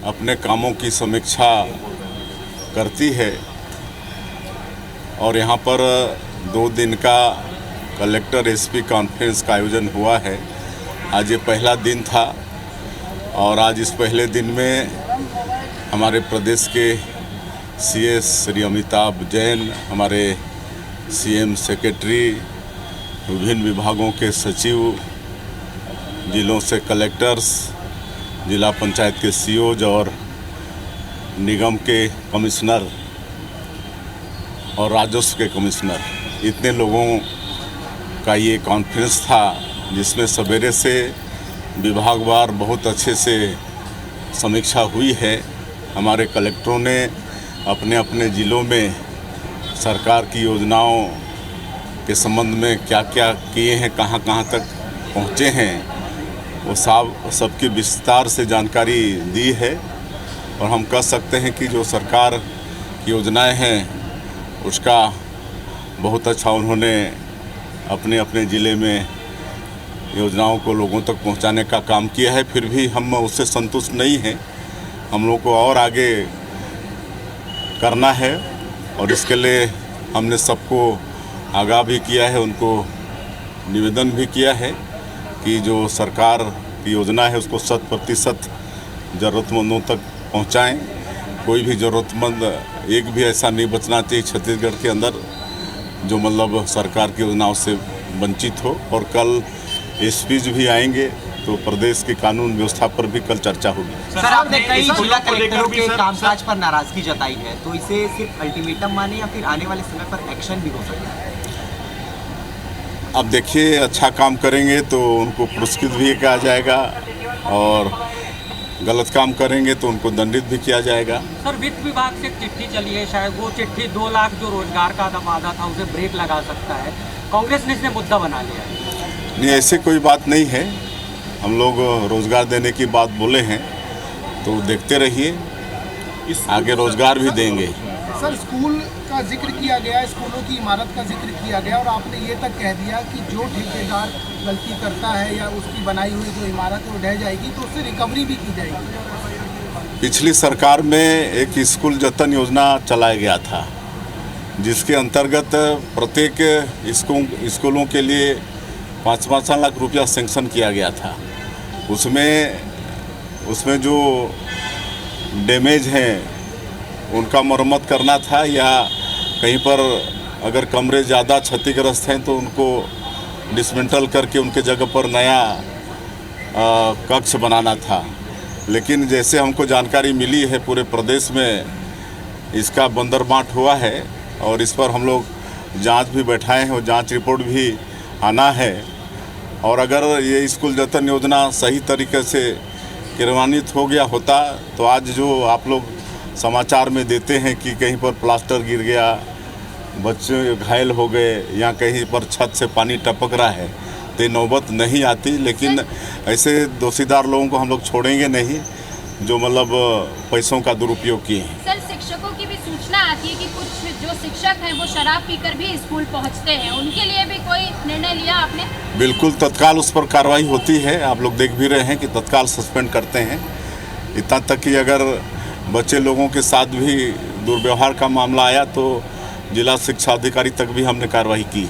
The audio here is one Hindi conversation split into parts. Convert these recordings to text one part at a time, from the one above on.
अपने कामों की समीक्षा करती है और यहाँ पर 2 दिन का कलेक्टर एसपी कॉन्फ्रेंस का आयोजन हुआ है। आज ये पहला दिन था और आज इस पहले दिन में हमारे प्रदेश के सीएस श्री अमिताभ जैन, हमारे सीएम सेक्रेटरी, विभिन्न विभागों के सचिव, जिलों से कलेक्टर्स, जिला पंचायत के सीओज और निगम के कमिश्नर और राजस्व के कमिश्नर, इतने लोगों का ये कॉन्फ्रेंस था जिसमें सवेरे से विभागवार बहुत अच्छे से समीक्षा हुई है। हमारे कलेक्टरों ने अपने अपने ज़िलों में सरकार की योजनाओं के संबंध में क्या क्या किए हैं, कहाँ कहाँ तक पहुँचे हैं, वो सबकी विस्तार से जानकारी दी है। और हम कह सकते हैं कि जो सरकार की योजनाएं हैं उसका बहुत अच्छा उन्होंने अपने अपने ज़िले में योजनाओं को लोगों तक पहुंचाने का काम किया है। फिर भी हम उससे संतुष्ट नहीं हैं, हम लोग को और आगे करना है और इसके लिए हमने सबको आगाह भी किया है, उनको निवेदन भी किया है कि जो सरकार की योजना है उसको 100% ज़रूरतमंदों तक पहुंचाएं। कोई भी ज़रूरतमंद एक भी ऐसा नहीं बचना चाहिए छत्तीसगढ़ के अंदर जो मतलब सरकार की योजनाओं से वंचित हो। और कल एसपीज भी आएंगे तो प्रदेश की कानून व्यवस्था पर भी कल चर्चा होगी। सर, आपने कई जिला कलेक्टरों के कामकाज पर नाराजगी जताई है, तो इसे सिर्फ अल्टीमेटम माने या फिर आने वाले समय पर एक्शन भी हो सकता है? अब देखिए, अच्छा काम करेंगे तो उनको पुरस्कृत भी किया जाएगा और गलत काम करेंगे तो उनको दंडित भी किया जाएगा। सर, वित्त विभाग से चिट्ठी चली है, शायद वो चिट्ठी 2 लाख जो रोजगार का वादा था उसे ब्रेक लगा सकता है। कांग्रेस ने इसे मुद्दा बना लिया है। नहीं, ऐसे कोई बात नहीं है। हम लोग रोजगार देने की बात बोले हैं तो देखते रहिए, आगे रोजगार भी देंगे। सर, स्कूल का जिक्र किया गया, स्कूलों की इमारत का जिक्र किया गया और आपने ये तक कह दिया कि जो ठेकेदार गलती करता है या उसकी बनाई हुई जो इमारत है वो ढह जाएगी तो उससे रिकवरी भी की जाएगी। पिछली सरकार में एक स्कूल जतन योजना चलाया गया था जिसके अंतर्गत प्रत्येक स्कूलों के लिए 5-5 लाख रुपया सेंक्शन किया गया था। उसमें जो डैमेज हैं उनका मरम्मत करना था या कहीं पर अगर कमरे ज़्यादा क्षतिग्रस्त हैं तो उनको डिसमेंटल करके उनके जगह पर नया कक्ष बनाना था। लेकिन जैसे हमको जानकारी मिली है पूरे प्रदेश में इसका बंदरबांट हुआ है और इस पर हम लोग जांच भी बैठाए हैं और जांच रिपोर्ट भी आना है। और अगर ये स्कूल जतन योजना सही तरीके से क्रियान्वित हो गया होता तो आज जो आप लोग समाचार में देते हैं कि कहीं पर प्लास्टर गिर गया, बच्चे घायल हो गए या कहीं पर छत से पानी टपक रहा है तो नौबत नहीं आती। लेकिन ऐसे दोषीदार लोगों को हम लोग छोड़ेंगे नहीं जो मतलब पैसों का दुरुपयोग किए हैं। सर, शिक्षकों की भी सूचना आती है कि कुछ जो शिक्षक हैं वो शराब पीकर भी स्कूल पहुंचते हैं, उनके लिए भी कोई निर्णय लिया आपने? बिल्कुल, तत्काल उस पर कार्रवाई होती है। आप लोग देख भी रहे हैं कि तत्काल सस्पेंड करते हैं। इतना तक कि अगर बच्चे लोगों के साथ भी दुर्व्यवहार का मामला आया तो जिला शिक्षा अधिकारी तक भी हमने कार्रवाई की।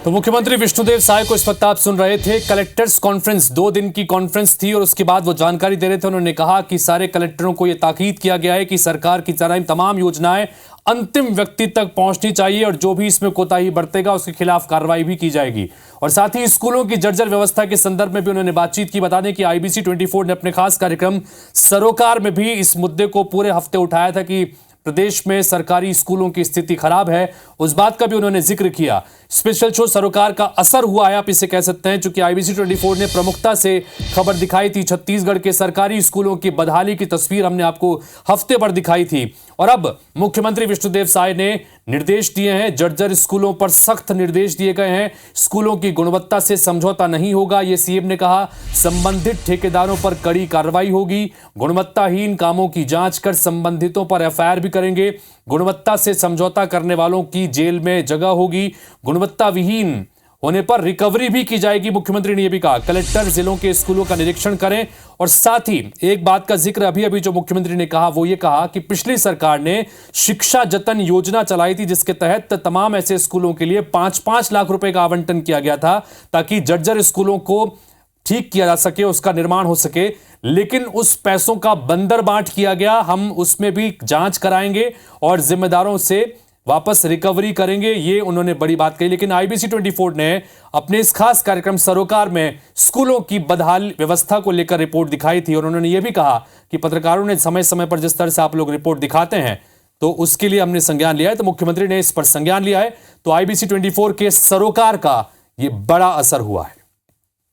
तो मुख्यमंत्री विष्णुदेव साय को इस वक्त आप सुन रहे थे। कलेक्टर्स कॉन्फ्रेंस 2 दिन की कॉन्फ्रेंस थी और उसके बाद वो जानकारी दे रहे थे। उन्होंने कहा कि सारे कलेक्टरों को यह ताकीद किया गया है कि सरकार की तमाम योजनाएं अंतिम व्यक्ति तक पहुंचनी चाहिए और जो भी इसमें कोताही बरतेगा उसके खिलाफ कार्रवाई भी की जाएगी। और साथ ही स्कूलों की जर्जर व्यवस्था के संदर्भ में भी उन्होंने बातचीत की। बता दें कि IBC 24 ने अपने खास कार्यक्रम सरोकार में भी इस मुद्दे को पूरे हफ्ते उठाया था कि प्रदेश में सरकारी स्कूलों की स्थिति खराब है, उस बात का भी उन्होंने जिक्र किया। स्पेशल शो सरोकार का असर हुआ है, आप इसे कह सकते हैं, क्योंकि IBC 24 ने प्रमुखता से खबर दिखाई थी। छत्तीसगढ़ के सरकारी स्कूलों की बदहाली की तस्वीर हमने आपको हफ्ते भर दिखाई थी। और अब मुख्यमंत्री विष्णुदेव साय ने निर्देश दिए हैं, जर्जर स्कूलों पर सख्त निर्देश दिए गए हैं। स्कूलों की गुणवत्ता से समझौता नहीं होगा, ये सीएम ने कहा। संबंधित ठेकेदारों पर कड़ी कार्रवाई होगी। गुणवत्ताहीन कामों की जांच कर संबंधितों पर FIR भी करेंगे। गुणवत्ता से समझौता करने वालों की जेल में जगह होगी। गुणवत्ता विहीन होने पर रिकवरी भी की जाएगी। मुख्यमंत्री ने यह भी कहा कलेक्टर जिलों के स्कूलों का निरीक्षण करें। और साथ ही एक बात का जिक्र अभी जो मुख्यमंत्री ने कहा वो ये कहा कि पिछली सरकार ने शिक्षा जतन योजना चलाई थी, जिसके तहत तमाम ऐसे स्कूलों के लिए 5-5 लाख रुपए का आवंटन किया गया था ताकि जर्जर स्कूलों को ठीक किया जा सके, उसका निर्माण हो सके। लेकिन उस पैसों का बंदरबांट किया गया। हम उसमें भी जांच कराएंगे और जिम्मेदारों से वापस रिकवरी करेंगे, ये उन्होंने बड़ी बात कही। लेकिन IBC 24 ने अपने इस खास कार्यक्रम सरोकार में स्कूलों की बदहाल व्यवस्था को लेकर रिपोर्ट दिखाई थी और उन्होंने ये भी कहा कि पत्रकारों ने समय समय पर जिस तरह से आप लोग रिपोर्ट दिखाते हैं तो उसके लिए हमने संज्ञान लिया है। तो मुख्यमंत्री ने इस पर संज्ञान लिया है। तो IBC 24 के सरोकार का ये बड़ा असर हुआ है।